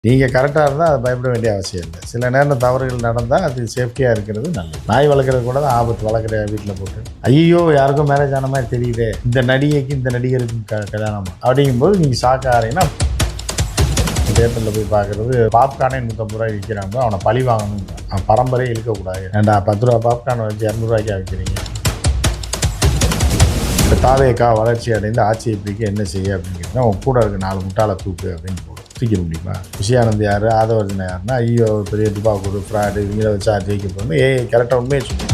நீங்கள் கரெக்டாக இருந்தால் அது பயப்பட வேண்டிய அவசியம் இல்லை. சில நேரம் தவறுகள் நடந்தால் அது சேஃப்டியாக இருக்கிறது நல்லது. நாய் வளர்க்குறது கூட தான் ஆபத்து. வளர்க்குற வீட்டில் போட்டு ஐயோ யாருக்கும் மேரேஜ் ஆன மாதிரி தெரியுது, இந்த நடிகைக்கு இந்த நடிகருக்கும் கல்யாணம் அப்படிங்கும்போது நீங்கள் ஷாக் ஆகிறீங்கன்னா தேட்டரில் போய் பார்க்குறது. பாப்கார்னே 150 ரூபாய் விற்கிறாங்க, அவனை பழி வாங்கணும். அவன் பரம்பரையே இழுக்கக்கூடாது. ஏன்டா 10 ரூபா பாப்கார்னை வச்சு 200 ரூபாய்க்கா விற்கிறீங்க? இப்போ தாவேக்கா வளர்ச்சி அடைந்து ஆட்சியை பிடிக்க என்ன செய்ய அப்படின்னு கேட்டால் உன் கூட இருக்க 4 முட்டாளை தூக்கு அப்படின்னு போடும். தூக்கிட முடியுமா? விஷயானந்த் யார், ஆதவர்ஜன யாருன்னா ஐயோ பெரிய துப்பாக்கூடு ஃப்ராடு இவங்கள வச்சா ஜெயிக்க போகணும். கரெக்டாக உண்மையை சொல்லி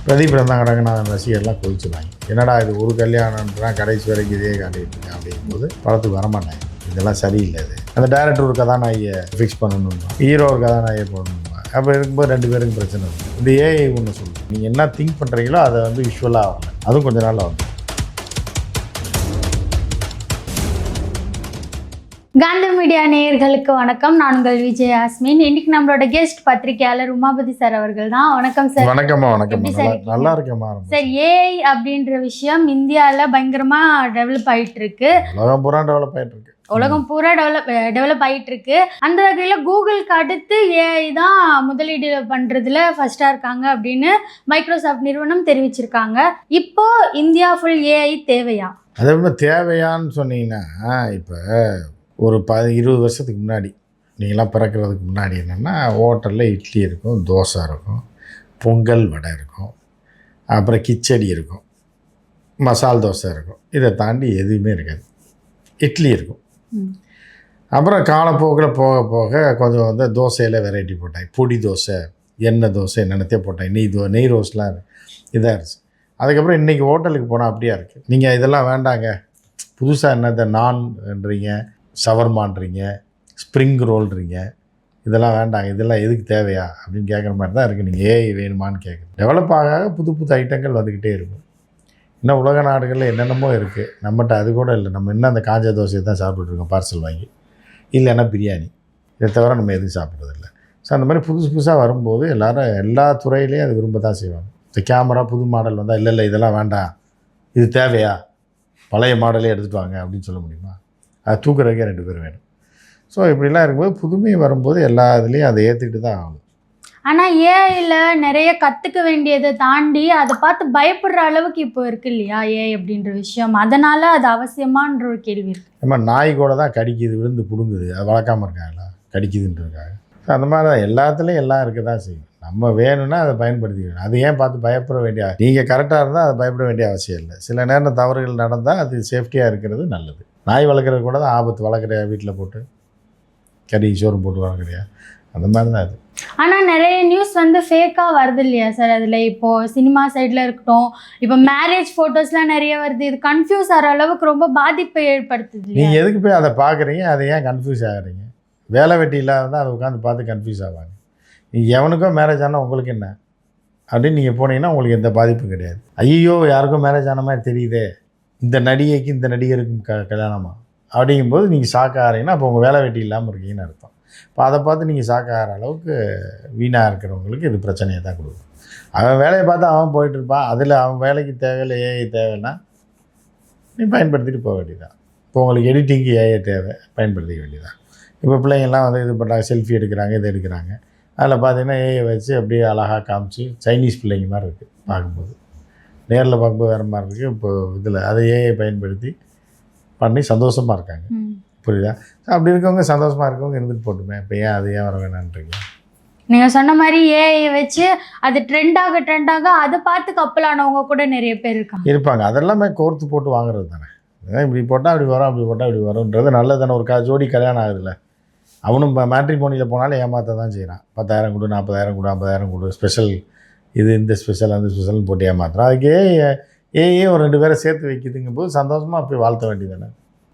பிரதீப் ரங்கநாதன் ரசிகர்லாம் கொதிச்சுருவாங்க. என்னடா இது ஒரு கல்யாணம்ன்றான், கடைசி வரைக்கும் இதே காட்டிகிட்டு இருக்கேன் அப்படிங்கும்போது படத்துக்கு வரமாட்டாங்க. இதெல்லாம் சரியில்லை. இது அந்த டைரக்டர் ஒரு கதாநாயகியை ஃபிக்ஸ் பண்ணணுமா, ஹீரோ ஒரு கதாநாயகியை போடணுமா, அப்போ இருக்கும்போது 2 பேருக்கும் பிரச்சனை இருக்கும். இந்த ஏஐ ஒன்று சொல்லுங்கள், நீங்கள் என்ன திங்க் பண்ணுறீங்களோ அதை வந்து விஷுவலாக ஆகலை, அதுவும் கொஞ்ச நாள் ஆகும். காந்தம் மீடியா நேயர்களுக்கு வணக்கம். நான் உங்கள் விஜய் யாஸ்மின். இன்னைக்கு நம்மளோட கெஸ்ட் பத்திரிகையாளர் உமாபதி சார் அவர்கள் தான். வணக்கம் சார். வணக்கம்மா. வணக்கம். நல்லா இருக்கேம்மா சார். ஏஐ அப்படின்ற விஷயம் இந்தியாவில் பயங்கரமா டெவலப் ஆயிட்டு இருக்கு. உலகம் பூரா டெவலப் ஆயிட்டு இருக்கு. டெவலப் ஆயிட்டு இருக்கு. அந்த வகையில் கூகுளுக்கு அடுத்து ஏஐ தான் முதலீடு பண்றதுல ஃபர்ஸ்டா இருக்காங்க அப்படின்னு மைக்ரோசாஃப்ட் நிறுவனம் தெரிவிச்சிருக்காங்க. இப்போ இந்தியா ஃபுல் ஏஐ தேவையா? அது தேவையான்னு சொன்னீங்கன்னா, இப்போ ஒரு 20 வருஷத்துக்கு முன்னாடி, நீங்களாம் பிறக்கிறதுக்கு முன்னாடி என்னென்னா ஹோட்டலில் இட்லி இருக்கும், தோசை இருக்கும், பொங்கல் வடை இருக்கும், அப்புறம் கிச்சடி இருக்கும், மசால் தோசை இருக்கும். இதை தாண்டி எதுவுமே இருக்காது. இட்லி இருக்கும். அப்புறம் காலப்போக்கில் போக போக கொஞ்சம் வந்து தோசையில் வெரைட்டி போட்டாங்க. பொடி தோசை, எண்ணெய் தோசை, என்னென்னத்தையும் போட்டாங்க. நெய் ரோஸ்லாம் இதாக இருந்துச்சு. அதுக்கப்புறம் இன்றைக்கி ஹோட்டலுக்கு போனால் அப்படியா இருக்குது. நீங்கள் இதெல்லாம் வேண்டாங்க, புதுசாக என்னத்தை நான்ன்றீங்க, ஷவர்மான்றீங்க, ஸ்ப்ரிங் ரோல்ன்றீங்க, இதெல்லாம் வேண்டாங்க, இதெல்லாம் எதுக்கு தேவையா அப்படின்னு கேட்குற மாதிரி தான் இருக்குது. நீங்கள் ஏஐ வேணுமான்னு கேட்குறது. டெவலப் ஆக புது புது ஐட்டங்கள் வந்துக்கிட்டே இருக்கும். இன்னும் உலக நாடுகளில் என்னென்னமோ இருக்குது, நம்மகிட்ட அது கூட இல்லை. நம்ம இன்னும் அந்த காஞ்ச தோசையை தான் சாப்பிட்டுருக்கோம் பார்சல் வாங்கி, இல்லைன்னா பிரியாணி. இதை தவிர நம்ம எதுவும் சாப்பிட்றதில்ல. ஸோ அந்த மாதிரி புதுசு புதுசாக வரும்போது எல்லோரும் எல்லா துறையிலையும் அது விரும்ப தான் செய்வாங்க. இந்த கேமரா புது மாடல் வந்தால் இல்லை இதெல்லாம் வேண்டாம், இது தேவையா, பழைய மாடலே எடுத்துகிட்டு வாங்க அப்படின்னு சொல்ல முடியுமா? அது தூக்குறதுக்கே 2 பேர் வேணும். ஸோ இப்படிலாம் இருக்கும்போது புதுமை வரும்போது எல்லா இதுலேயும் அதை ஏற்றுக்கிட்டு தான் ஆகும். ஆனால் ஏஐயில் நிறைய கற்றுக்க வேண்டியதை தாண்டி அதை பார்த்து பயப்படுற அளவுக்கு இப்போ இருக்குது இல்லையா ஏஐ அப்படின்ற விஷயம். அதனால் அது அவசியமான்ற ஒரு கேள்வி இருக்குது. நம்ம நாய் கூட தான் கடிக்குது, விழுந்து பிடுங்குது, அது வளர்க்காமல் இருக்காங்களா, கடிக்குதுன்றதுக்காக. ஸோ அந்த மாதிரி தான் எல்லாத்துலேயும் எல்லாம் இருக்க தான் செய்யும். நம்ம வேணும்னா அதை பயன்படுத்திக்கணும். அது ஏன் பார்த்து பயப்பட வேண்டிய, நீங்கள் கரெக்டாக இருந்தால் அதை பயப்பட வேண்டிய அவசியம் இல்லை. சில நேரம் தவறுகள் நடந்தால் அது சேஃப்டியாக இருக்கிறது நல்லது. நாய் வளர்க்குறது கூட தான் ஆபத்து. வளர்க்குறியா வீட்டில் போட்டு கறி சோறு போட்டு வளர்க்குறியா, அந்த மாதிரி தான் அது. ஆனால் நிறைய நியூஸ் வந்து ஃபேக்காக வருது இல்லையா சார்? அதில் இப்போது சினிமா சைடில் இருக்கட்டும், இப்போ மேரேஜ் ஃபோட்டோஸ்லாம் நிறைய வருது. இது கன்ஃபியூஸ் ஆகிற அளவுக்கு ரொம்ப பாதிப்பை ஏற்படுத்துது. நீங்கள் எதுக்கு போய் அதை பார்க்குறீங்க, அதை ஏன் கன்ஃபியூஸ் ஆகிறீங்க? வேலை வெட்டி இல்லாத அதை உட்காந்து பார்த்து கன்ஃபியூஸ் ஆவாங்க. நீங்கள் எவனுக்கோ மேரேஜ் ஆனால் உங்களுக்கு என்ன அப்படின்னு நீங்கள் போனீங்கன்னா உங்களுக்கு எந்த பாதிப்பும் கிடையாது. ஐயோ யாருக்கும் மேரேஜ் ஆன மாதிரி தெரியுதே, இந்த நடிகைக்கு இந்த நடிகருக்கும் கல்யாணமா அப்படிங்கும்போது நீங்கள் ஷாக் ஆகிறீங்கன்னா அப்போ உங்கள் வேலை வெட்டி இல்லாமல் இருக்கீங்கன்னு அர்த்தம். இப்போ அதை பார்த்து நீங்கள் ஷாக் ஆகிற அளவுக்கு வீணாக இருக்கிறவங்களுக்கு இது பிரச்சனையை தான் கொடுக்கும். அவன் வேலையை பார்த்து அவன் போயிட்டுருப்பான். அதில் அவன் வேலைக்கு தேவையில்லை, ஏஐ தேவைன்னா நீ பயன்படுத்திட்டு போக வேண்டியதான். இப்போ உங்களுக்கு எடிட்டிங்கு ஏஐ தேவை, பயன்படுத்திக்க வேண்டியதான். இப்போ பிள்ளைங்கள்லாம் வந்து இது பண்ணுறாங்க, செல்ஃபி எடுக்கிறாங்க, இது எடுக்கிறாங்க. அதில் பார்த்தீங்கன்னா ஏஐ வச்சு அப்படியே அழகாக காமிச்சு சைனீஸ் பிள்ளைங்க மாதிரி இருக்குது பார்க்கும்போது. நேரில் பார்க்கும்போது வேறு மாதிரி இருக்குது. இப்போ இதில் அதை ஏஐ பயன்படுத்தி பண்ணி சந்தோஷமாக இருக்காங்க. புரியுதா? அப்படி இருக்கவங்க சந்தோஷமாக இருக்கவங்க இருந்துட்டு போட்டுமே. இப்போ ஏன் அது ஏன் வர வேணான்றீங்க? நீங்கள் சொன்ன மாதிரி ஏஐ வச்சு அது ட்ரெண்டாக அதை பார்த்து கப்பலானவங்க கூட நிறைய பேர் இருப்பாங்க. அதெல்லாமே கோர்த்து போட்டு வாங்குறது தானே. இப்படி போட்டால் அப்படி வரும், அப்படி போட்டால் அப்படி வரும்ன்றது நல்லது தானே. ஒரு ஜோடி கல்யாணம் ஆகுதுல்ல, அவனும் மேட்ரிமோனியில் போனாலும் ஏமாற்ற தான் செய்கிறான். 10,000 கொடு, 40,000 கொடு, 50,000 கொடு, ஸ்பெஷல் இது, இந்த ஸ்பெஷல் அந்த ஸ்பெஷல்னு போட்டு ஏமாத்துறான். அதுக்கு ஏஐயே ஒரு 2 பேரை சேர்த்து வைக்கிதுங்கும் போது சந்தோஷமாக போய் வாழ்த்த வேண்டியதானே.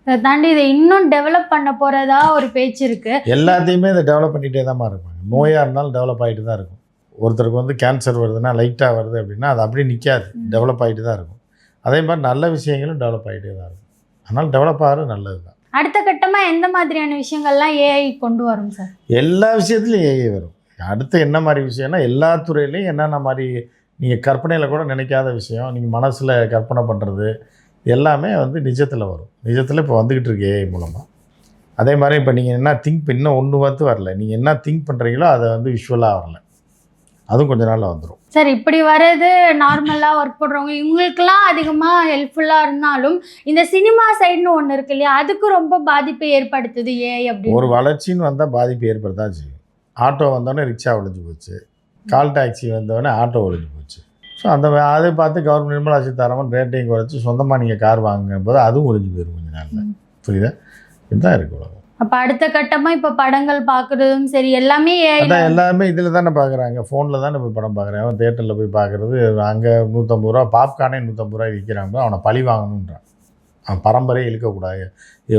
அதை தாண்டி இதை இன்னும் டெவலப் பண்ண போகிறதா ஒரு பேச்சு இருக்குது. எல்லாத்தையுமே இதை டெவலப் பண்ணிகிட்டே தான் இருப்பாங்க. நோயாக இருந்தாலும் டெவலப் ஆகிட்டு தான் இருக்கும். ஒருத்தருக்கு வந்து கேன்சர் வருதுன்னா, லைட்டாக வருது அப்படின்னா அது அப்படியே நிற்காது, டெவலப் ஆகிட்டு தான் இருக்கும். அதே மாதிரி நல்ல விஷயங்களும் டெவலப் ஆகிட்டே தான் இருக்கும். அதனால் டெவலப் ஆகிறது நல்லது தான். அடுத்த கட்டமாக எந்த மாதிரியான விஷயங்கள்லாம் ஏஐ கொண்டு வரும் சார்? எல்லா விஷயத்துலையும் ஏஐ வரும். அடுத்து என்ன மாதிரி விஷயம்னா, எல்லா துறையிலையும் என்னென்ன மாதிரி நீங்கள் கற்பனையில் கூட நினைக்காத விஷயம், நீங்கள் மனசில் கற்பனை பண்ணுறது எல்லாமே வந்து நிஜத்தில் வரும். நிஜத்தில் இப்போ வந்துக்கிட்டு இருக்கு ஏஐ மூலமாக. அதே மாதிரி இப்போ நீங்கள் என்ன திங்க் இன்னும் ஒன்று பார்த்து வரல, நீங்கள் என்ன திங்க் பண்ணுறீங்களோ அதை வந்து விஷுவலாக வரல, அதுவும் கொஞ்ச நாளில் வந்துடும். சார் இப்படி வர்றது நார்மலாக ஒர்க் பண்ணுறவங்க இவங்களுக்கெல்லாம் அதிகமாக ஹெல்ப்ஃபுல்லாக இருந்தாலும் இந்த சினிமா சைடுன்னு ஒன்று இருக்கு இல்லையா, அதுக்கு ரொம்ப பாதிப்பை ஏற்படுத்துது ஏஐ அப்படின்னு. ஒரு வளர்ச்சின்னு வந்தால் பாதிப்பு ஏற்படுத்தான் செய்யும். ஆட்டோ வந்தோடனே ரிக்ஷா ஒழிஞ்சு போச்சு, கால் டாக்ஸி வந்தோடனே ஆட்டோ ஒழிஞ்சு போச்சு. ஸோ அதை பார்த்து கவர்மெண்ட் நிர்மலா சீதாராமன் ரேட்டையும் குறைச்சி சொந்தமாக நீங்கள் கார் வாங்குங்க போது அதுவும் ஒழிஞ்சு போயிடும் கொஞ்ச நாளில். புரியுதா? இதுதான் இருக்கு உலகம். அப்போ அடுத்த கட்டமாக இப்போ படங்கள் பார்க்குறதும் சரி எல்லாமே அதான் எல்லாருமே இதில் தானே பார்க்குறாங்க, ஃபோனில் தானே போய் படம் பார்க்குறாங்க. அவன் தேட்டரில் போய் பார்க்குறது அங்கே 150 ரூபா பாப்கார்னே 150 ரூபாய் விற்கிறாங்க. அவனை பழி வாங்கணுன்றான். அவன் பரம்பரையே இழுக்கக்கூடாது,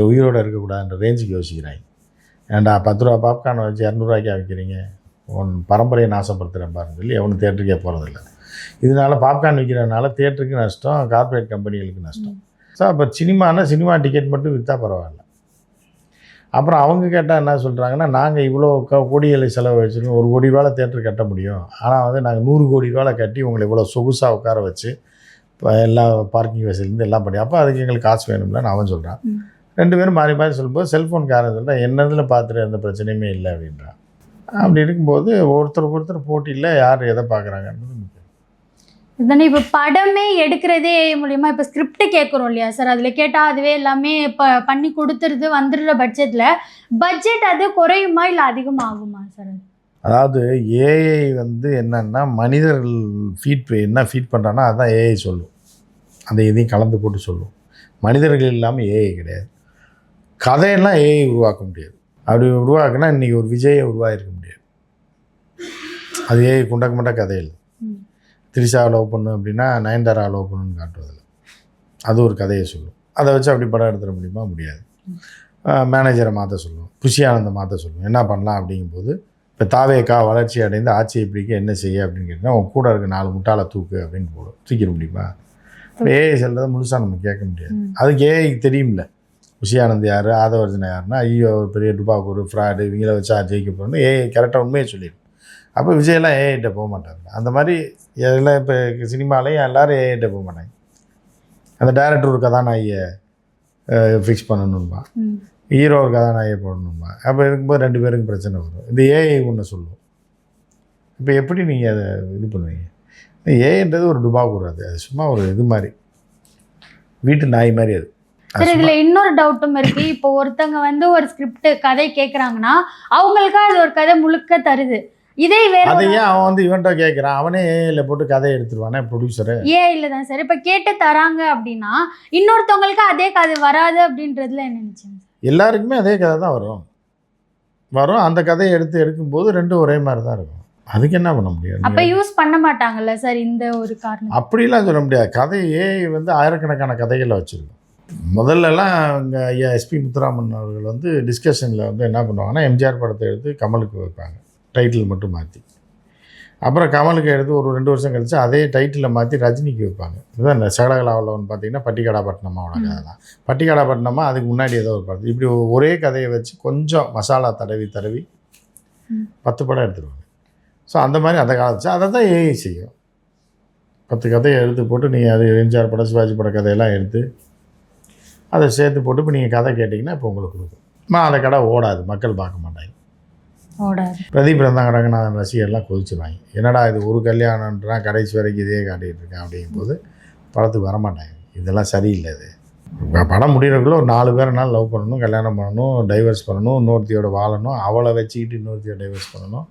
உயிரோடு இருக்கக்கூடாதுன்ற ரேஞ்சுக்கு யோசிக்கிறாங்க. ஏன்டா 10 ரூபா பாப்கார்னை வச்சு 200 விற்கிறீங்க, உன் பரம்பரையை நாசப்படுத்துகிறேன் பாருன்னு சொல்லி எவனும் தேட்டருக்கே போகிறதில்ல. இதனால் பாப்கார்ன் விற்கிறதுனால தேட்டருக்கு நஷ்டம், கார்ப்பரேட் கம்பெனிகளுக்கு நஷ்டம். ஸோ அப்போ சினிமா டிக்கெட் மட்டும் விற்றா பரவாயில்ல. அப்புறம் அவங்க கேட்டால் என்ன சொல்கிறாங்கன்னா, நாங்கள் இவ்வளோ கோடிகளை செலவு வச்சுருக்கோம், 1 கோடி ரூபாவில் தேட்டர் கட்ட முடியும், ஆனால் வந்து நாங்கள் 100 கோடி ரூபாவில் கட்டி உங்களை இவ்வளோ சொகுசாக உட்கார வச்சு இப்போ எல்லா பார்க்கிங் வசதியிலேருந்து எல்லாம் பண்ணி, அப்போ அதுக்கு எங்களுக்கு காசு வேணும்லன்னு அவன் சொல்கிறான். 2 பேரும் மாறி மாறி சொல்லும்போது செல்ஃபோன்காரன் சொல்கிறான் என்னதில் பார்த்துட்டு எந்த பிரச்சனையுமே இல்லை அப்படின்றான். அப்படி இருக்கும்போது ஒருத்தருக்கு ஒருத்தர் போட்டியில் யார் எதை பார்க்குறாங்கன்றது முக்கியம். இதுதானே இப்போ படமே எடுக்கிறதே மூலியமாக இப்போ ஸ்கிரிப்ட் கேட்குறோம் இல்லையா சார், அதில் கேட்டால் அதுவே எல்லாமே இப்போ பண்ணி கொடுத்துருது வந்துடுற பட்ஜெட் அது குறையுமா இல்லை அதிகமாகுமா சார்? அதாவது ஏஐ வந்து என்னென்னா மனிதர்கள் என்ன ஃபீட் பண்ணுறான்னா அதுதான் ஏஐ சொல்லும், அதை எதையும் கலந்து போட்டு சொல்லும். மனிதர்கள் இல்லாமல் ஏஐ கிடையாது. கதையெல்லாம் ஏஐ உருவாக்க முடியாது. அப்படி உருவாக்குனா இன்றைக்கி ஒரு விஜயை உருவாகிருக்க முடியாது. அது ஏஐ குண்டக்க மாட்டா கதை இல்லை. திரிஷாவை லவ் பண்ணு அப்படின்னா நயன்தாரா லவ் பண்ணுன்னு காட்டுவதில்லை, அது ஒரு கதையை சொல்லும். அதை வச்சு அப்படி படம் எடுத்துட முடியுமா? முடியாது. மேனேஜரை மாற்ற சொல்லும், குஷி ஆனந்தை மாற்ற சொல்லும், என்ன பண்ணலாம் அப்படிங்கும்போது இப்போ தாவேக்கா வளர்ச்சி அடைந்து ஆட்சியை பிடிக்க என்ன செய்ய அப்படின்னு கேட்டால் உன் கூட இருக்க 4 முட்டாளை தூக்கு அப்படின்னு போடும். தூக்கிட முடியுமா? ஏஐ சொல்கிறத முழுசாக நம்ம கேட்க முடியாது. அதுக்கு ஏஐக்கு தெரியும்ல குஷி ஆனந்த் யார், ஆதவர்ஜனா யாருன்னா ஐயோ பெரிய டுபாக்கூர் ஃப்ராடு இவங்கள வச்சா ஜெயிக்க போகணும்னு ஏஐ கரெக்டாக உண்மையை சொல்லிடும். அப்போ விஜயெல்லாம் ஏஐட்ட போக மாட்டாங்க. அந்த மாதிரி எல்லாம் இப்போ சினிமாலையும் எல்லோரும் ஏஐட்ட போக மாட்டாங்க. அந்த டைரக்டர் ஒரு கதாநாயகியை ஃபிக்ஸ் பண்ணணும்பா, ஹீரோ ஒரு கதாநாயகியை போடணும்பா. அப்போ இருக்கும்போது 2 பேருக்கு பிரச்சனை வரும். இந்த ஏஐ ஒன்று சொல்லும். இப்போ எப்படி நீங்கள் அதை இது பண்ணுவீங்க? ஏஐன்றது ஒரு டுபாக்கூர், அது சும்மா ஒரு இது மாதிரி வீட்டு நாய் மாதிரி. அது சார் இதில் இன்னொரு டவுட்டும் இருக்குது. இப்போ ஒருத்தங்க வந்து ஒரு ஸ்கிரிப்ட் கதை கேட்குறாங்கன்னா அவங்களுக்காக அது ஒரு கதை முழுக்க தருது. இதே வேற அதையே அவன் வந்து இவன்ட்ட கேட்குறான், அவனே ஏஐல போட்டு கதையை எடுத்துருவானே ப்ரொடியூசரு. ஏஐல தான் சார் இப்போ கேட்டு தராங்க அப்படின்னா இன்னொருத்தவங்களுக்கு அதே கதை வராது அப்படின்றதுல என்ன நினைச்சேன்? எல்லாருக்குமே அதே கதை தான் வரும். அந்த கதையை எடுக்கும்போது 2 ஒரே மாதிரி தான் இருக்கும். அதுக்கு என்ன பண்ண முடியும்? அப்போ யூஸ் பண்ண மாட்டாங்கல்ல சார் இந்த ஒரு காரணம்? அப்படிலாம் சொல்ல முடியாது. கதை ஏஐ வந்து ஆயிரக்கணக்கான கதைகளை வச்சுருக்கோம். முதல்லலாம் இங்கே ஐயா எஸ்பி முத்துராமன் அவர்கள் வந்து டிஸ்கஷனில் வந்து என்ன பண்ணுவாங்கன்னா எம்ஜிஆர் படத்தை எடுத்து கமலுக்கு வைப்பாங்க, டைட்டில் மட்டும் மாற்றி. அப்புறம் கமலுக்கு எடுத்து ஒரு 2 வருஷம் கழித்து அதே டைட்டிலை மாற்றி ரஜினிக்கு வைப்பாங்க. இதுதான் இந்த சகலகலாவலவன் பார்த்தீங்கன்னா பட்டிக்காடாப்பட்டினமாவோட கதை தான். பட்டிக்காடாப்பட்டினமா அதுக்கு முன்னாடி ஏதோ ஒரு படம், இப்படி ஒரே கதையை வச்சு கொஞ்சம் மசாலா தடவி 10 படம் எடுத்துருவாங்க. ஸோ அந்த மாதிரி அந்த காலத்து அதை தான் ஏஐ செய்யும். 10 கதையை எடுத்து போட்டு நீங்கள் அது எம்ஜிஆர் படம் சிவாஜி பட கதையெல்லாம் எடுத்து அதை சேர்த்து போட்டு இப்போ நீங்கள் கதை கேட்டிங்கன்னா இப்போ உங்களுக்கு கொடுக்கும். அந்த கடை ஓடாது, மக்கள் பார்க்க மாட்டாங்க. பிரதீப் ரங்கநாதன் ரசிகர்லாம் கொதிச்சுருவாங்க, என்னடா இது ஒரு கல்யாணம்ன்றான் கடைசி வரைக்கும் இதே காட்டிகிட்டு இருக்கேன் அப்படிங்கும்போது படத்துக்கு வரமாட்டாங்க. இதெல்லாம் சரியில்லை. இது படம் முடிகிறதுக்குள்ள ஒரு 4 பேரைனாலும் லவ் பண்ணணும், கல்யாணம் பண்ணணும், டைவர்ஸ் பண்ணணும், இன்னொருத்தியோட வாழணும், அவளை வச்சுக்கிட்டு இன்னொருத்தியோட டைவர்ஸ் பண்ணணும்,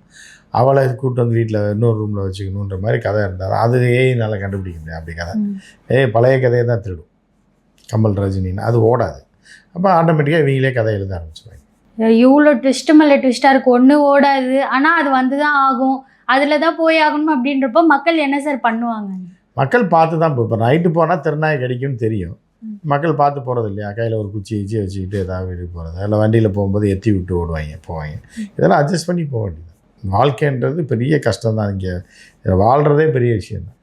அவளை கூப்பிட்டு வந்து வீட்டில் இன்னொரு ரூமில் வச்சுக்கணுன்ற மாதிரி கதை இருந்தால் அது ஏஐனால கண்டுபிடிக்க முடியாது. அப்படி கதை பழைய கதையை தான் திருடும். கமல் ரஜினின்னு அது ஓடாது. அப்போ ஆட்டோமேட்டிக்காக இவங்களே கதை எழுத ஆரம்பிச்சுருவாங்க. இவ்வளோ ட்விஸ்ட்டு மேலே ட்விஸ்ட்டாக இருக்குது, ஒன்று ஓடாது ஆனால் அது வந்து தான் ஆகும், அதில் தான் போய் ஆகணும் அப்படின்றப்போ மக்கள் என்ன சார் பண்ணுவாங்க? மக்கள் பார்த்து தான் இப்போ நைட்டு போனால் திருநாய் கிடைக்கும்னு தெரியும், மக்கள் பார்த்து போகிறது இல்லையா? கையில் ஒரு குச்சி வச்சுக்கிட்டு ஏதாவது வீட்டுக்கு போகிறது, இல்லை வண்டியில் போகும்போது எத்தி விட்டு போவாங்க. இதெல்லாம் அட்ஜஸ்ட் பண்ணி போக வேண்டியது. வாழ்க்கைன்றது பெரிய கஷ்டம் தான். இங்கே வாழ்கிறதே பெரிய விஷயம் தான்.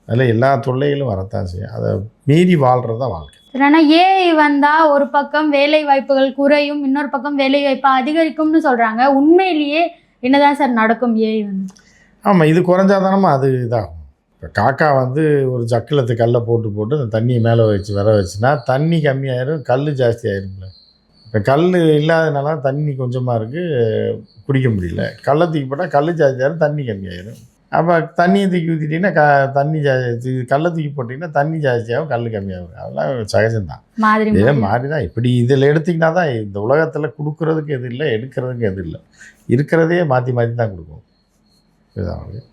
அதில் எல்லா தொல்லைகளும் வரத்தான் செய்யும். அதை மீறி வாழ்கிறது தான் வாழ்க்கை. ஆனால் ஏஐ வந்தால் ஒரு பக்கம் வேலை வாய்ப்புகள் குறையும், இன்னொரு பக்கம் வேலை வாய்ப்பு அதிகரிக்கும்னு சொல்கிறாங்க. உண்மையிலேயே என்னதான் சார் நடக்கும் ஏஐ வந்து? ஆமாம், இது குறைஞ்சாதானமா அது இதாகும். இப்போ காக்கா வந்து ஒரு ஜக்கிலத்து கல்லை போட்டு அந்த தண்ணியை மேலே வச்சு வச்சுன்னா தண்ணி கம்மியாயிரும், கல் ஜாஸ்தி ஆயிரும்ல. இப்போ கல் இல்லாதனால தண்ணி கொஞ்சமாக இருக்குது, குடிக்க முடியல. கல்லை தூக்கி போட்டால் கல் ஜாஸ்தியாகிடும், தண்ணி கம்மியாயிடும். அப்போ தண்ணியை தூக்கி ஊற்றிட்டிங்கன்னா தண்ணி கல்லை தூக்கி போட்டிங்கன்னா தண்ணி ஜாஸ்தியாகும், கல் கம்மியாகும். அதெல்லாம் சகஜம்தான். இதே மாதிரி தான். இப்படி இதில் எடுத்திங்கன்னா தான் இந்த உலகத்தில் கொடுக்குறதுக்கு எது இல்லை, எடுக்கிறதுக்கு எது இல்லை. இருக்கிறதையே மாற்றி மாற்றி தான் கொடுக்கும். இதுதான்.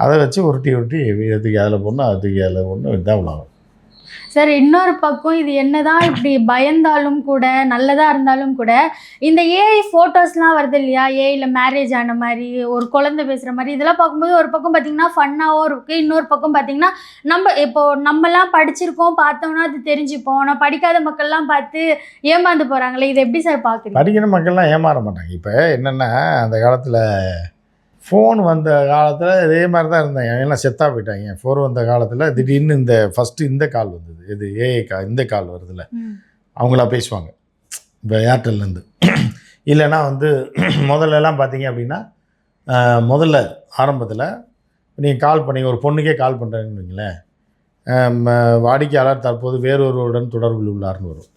அதை வச்சு உருட்டி தூக்கி அதில் போடணும், அதை தூக்கி அதில் போடணும். இதுதான் உலகம். சார், இன்னொரு பக்கம் இது என்னதான் இப்படி பயந்தாலும் கூட, நல்லதாக இருந்தாலும் கூட, இந்த ஏஐ ஃபோட்டோஸ்லாம் வருது இல்லையா, ஏஐயில் மேரேஜ் ஆன மாதிரி, ஒரு குழந்தை பேசுகிற மாதிரி, இதெல்லாம் பார்க்கும்போது ஒரு பக்கம் பார்த்திங்கன்னா ஃபன்னாகவும் இருக்குது. இன்னொரு பக்கம் பார்த்திங்கன்னா நம்மலாம் படிச்சிருக்கோம், பார்த்தோம்னா அது தெரிஞ்சுப்போம். ஆனால் படிக்காத மக்கள்லாம் பார்த்து ஏமாந்து போகிறாங்களே, இதை எப்படி சார் பார்க்குறீங்க? படிக்கிற மக்கள்லாம் ஏமாற மாட்டாங்க. இப்போ என்னென்னா, அந்த காலத்தில் ஃபோன் வந்த காலத்தில் இதே மாதிரி தான் இருந்தாங்க. எல்லாம் செத்தாக போயிட்டாங்க. ஃபோன் வந்த காலத்தில் திடீர்னு ஃபஸ்ட்டு இந்த கால் வந்தது. இது ஏஐ இந்த கால் வருதுல்ல, அவங்களா பேசுவாங்க இப்போ ஏர்டெல்லேருந்து. இல்லைன்னா முதல்லலாம் பார்த்தீங்க அப்படின்னா, முதல்ல ஆரம்பத்தில் நீங்கள் கால் பண்ணி ஒரு பொண்ணுக்கே கால் பண்ணுறேன்னு வைங்களேன், வாடிக்கையாளர் தற்போது வேறொருவருடன் தொடர்பில் உள்ளார்னு வரும்.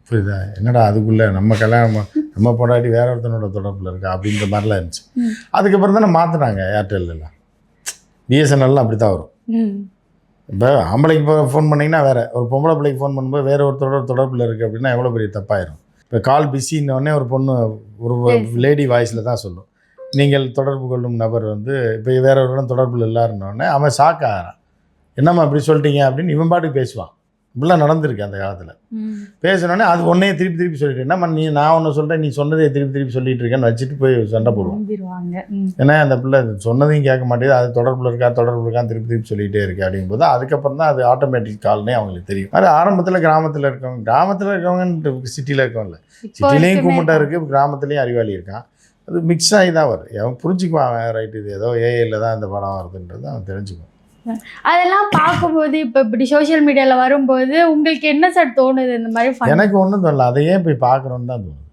புரியுதா? என்னடா அதுக்குள்ளே நம்ம கல்யாணம் நம்ம பொண்டாட்டி வேற ஒருத்தனோட தொடர்பில் இருக்கா அப்படின்ற மாதிரிலாம் இருந்துச்சு. அதுக்கப்புறம் தானே மாற்றினாங்க ஏர்டெல்லாம். பிஎஸ்என்எல்லாம் அப்படி தான் வரும். இப்போ ஆம்பளைக்கு ஃபோன் பண்ணிங்கன்னா வேறு, ஒரு பொம்பளை பிள்ளைக்கு ஃபோன் பண்ணும்போது வேறு ஒருத்தரோட தொடர்பில் இருக்குது அப்படின்னா எவ்வளோ பெரிய தப்பாயிரும். இப்போ கால் பிஸின்னொடனே ஒரு பொண்ணு ஒரு லேடி வாய்ஸில் தான் சொல்லும், நீங்கள் தொடர்பு கொள்ளும் நபர் இப்போ வேற ஒருவருடன் தொடர்பில் இல்லாருன்னொடனே அவன் ஷாக் ஆகிறான். என்னம்மா அப்படி சொல்லிட்டீங்க அப்படின்னு இவன் பாட்டுக்கு பேசுவான். இப்படிலாம் நடந்திருக்கு அந்த காலத்தில். பேசினோடனே அது ஒன்றையே திருப்பி சொல்லிட்டு, என்னம்மா நான் ஒன்று சொல்கிறேன், நீ சொன்னதே திருப்பி சொல்லிட்டு இருக்கேன்னு வச்சுட்டு போய் சண்டை போடுவாங்க. ஏன்னா அந்த பிள்ளை சொன்னதையும் கேட்க மாட்டேங்குது, அது தொடர்பில் இருக்கான்னு திருப்பி சொல்லிகிட்டே இருக்கு அப்படிங்கும்போது அதுக்கப்புறம் தான் அது ஆட்டோமேட்டிக் கால்னே அவங்களுக்கு தெரியும். அது ஆரம்பத்தில் கிராமத்தில் இருக்கவங்க சிட்டியில் இருக்கவங்கள, சிட்டிலையும் கும்பிட்டா இருக்குது, கிராமத்துலேயும் அறிவாளி இருக்கான். அது மிக்ஸ் ஆகி தான் வரும். அவன் புரிஞ்சுக்குவான், ரைட்டு இது ஏதோ ஏஐயில் தான் இந்த படம் வருதுன்றது அவன் தெரிஞ்சுக்குவான். அதெல்லாம் பார்க்கும்போது இப்போ இப்படி சோஷியல் மீடியாவில் வரும்போது உங்களுக்கு என்ன சார் தோணுது? இந்த மாதிரி எனக்கு ஒன்றும் தோணல, அதையே போய் பார்க்குறோன்னு தான் தோணுது.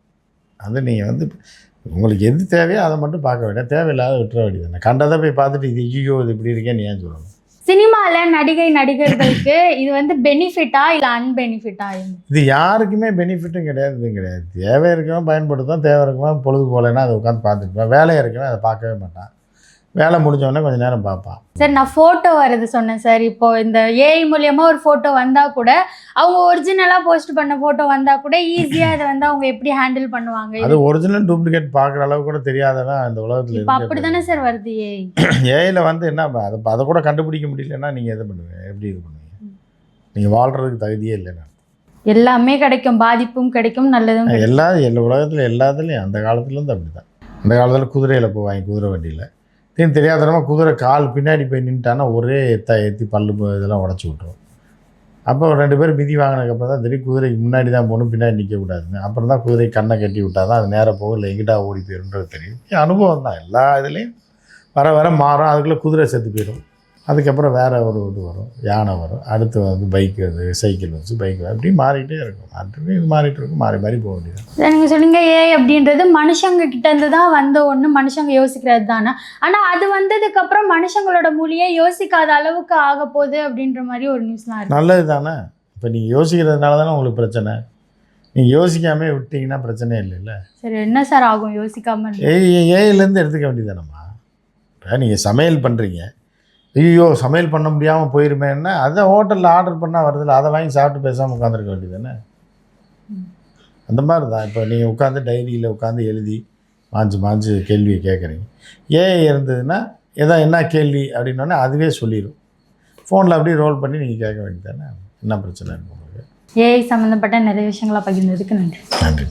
அது நீங்கள் உங்களுக்கு எது தேவையோ அதை மட்டும் பார்க்க வேண்டிய, தேவையில்லாத விட்டுற வேண்டியது. கண்டதை போய் பார்த்துட்டு இது ஐயோ இது இப்படி இருக்கேன்னு ஏன் சொல்லணும்? சினிமாவில் நடிகர்களுக்கு இது பெனிஃபிட்டா இல்லை அன்பெனிஃபிட்டா? இது யாருக்குமே பெனிஃபிட்டும் கிடையாது, இதுவும் கிடையாது. தேவை இருக்கவன் பயன்படுத்தும், தேவை இருக்கவன் பொழுது போகலைன்னா அதை உட்காந்து பார்த்துருப்பேன். வேலையாக இருக்கவன் அதை பார்க்கவே மாட்டான். வேலை முடிஞ்சோடனே கொஞ்சம் நேரம் பார்ப்பான். சார், நான் ஃபோட்டோ வரது சொன்னேன் சார். இப்போது இந்த ஏஐ மூலியமாக ஒரு ஃபோட்டோ வந்தால் கூட, அவங்க ஒரிஜினலாக போஸ்ட் பண்ண ஃபோட்டோ வந்தால் கூட ஈஸியாக அதை அவங்க எப்படி ஹேண்டில் பண்ணுவாங்க? அது ஒரிஜினல் டூப்ளிகேட் பார்க்குற அளவு கூட தெரியாதவன் அந்த உலகத்தில். இப்போ அப்படி தானே சார் வருது ஏஐ. ஏஐயில் என்ன அதை கூட கண்டுபிடிக்க முடியலன்னா நீங்கள் எது பண்ணுவீங்க? எப்படி இது பண்ணுவீங்க? நீங்கள் வாழ்கிறதுக்கு தகுதியே இல்லைன்னா. எல்லாமே கிடைக்கும், பாதிப்பும் கிடைக்கும், நல்லதும் எல்லா உலகத்தில் எல்லாத்துலேயும் அந்த காலத்துலேருந்து அப்படி தான். அந்த காலத்தில் குதிரையில் போவாங்க, குதிரை வண்டியில். தெரியாதனமாக குதிரை கால் பின்னாடி போய் நின்ட்டான்னா ஒரே ஏற்றி பல்லு இதெல்லாம் உடச்சி விட்ருவோம். அப்போ 2 பேர் மிதி வாங்கினதுக்கப்புறம் தான் தெரியும் குதிரைக்கு முன்னாடி தான் போகணும், பின்னாடி நிற்கக்கூடாதுன்னு. அப்புறம் தான் குதிரை கண்ணை கட்டி விட்டால் தான் அது நேராக போகும், இல்லை எங்கிட்டா ஓடி போயிடும்ன்றது தெரியும். அனுபவம் தான். எல்லா இதுலேயும் வர மாறும். அதுக்குள்ளே குதிரை செத்து போயிடும். அதுக்கப்புறம் வேறு ஒரு இது வரும், யானை வரும், அடுத்து பைக்கு சைக்கிள் பைக் அப்படி மாறிக்கிட்டே இருக்கும். அடுத்து இது மாறிட்டு இருக்கும், மாறி போக வேண்டியது. நீங்கள் சொன்னீங்க ஏஐ அப்படின்றது மனுஷங்க கிட்டேருந்து தான் வந்த ஒன்று, மனுஷங்க யோசிக்கிறது தானே. ஆனால் அது வந்ததுக்கப்புறம் மனுஷங்களோட மொழியே யோசிக்காத அளவுக்கு ஆக போகுது அப்படின்ற மாதிரி ஒரு நியூஸ்லாம் இருக்குது. நல்லது தானே. இப்போ நீங்கள் யோசிக்கிறதுனால தானே உங்களுக்கு பிரச்சனை. நீங்கள் யோசிக்காமல் விட்டீங்கன்னா பிரச்சனையே இல்லைல்ல. சரி, என்ன சார் ஆகும் யோசிக்காமல்? ஏஐலேருந்து எடுத்துக்க வேண்டியதானம்மா. இப்போ நீங்கள் சமையல் பண்ணுறீங்க, ஐயோ சமையல் பண்ண முடியாமல் போயிருமேன்னா அதை ஹோட்டலில் ஆர்டர் பண்ணால் வருதில்ல, அதை வாங்கி சாப்பிட்டு பேசாமல் உட்காந்துருக்க வேண்டியது தானே. அந்த மாதிரி தான். இப்போ நீங்கள் உட்காந்து டைரியில் உட்காந்து எழுதி மாஞ்சு கேள்வியை கேட்குறீங்க. ஏஐ இருந்ததுன்னா என்ன கேள்வி அப்படின்னோடனே அதுவே சொல்லிடும். ஃபோனில் அப்படியே ரோல் பண்ணி நீங்கள் கேட்க வேண்டியது தானே. என்ன பிரச்சனை இருக்கு உங்களுக்கு? ஏஐ சம்மந்தப்பட்ட நிறைய விஷயங்களை பகிர்ந்ததுக்கு நன்றி. நன்றி.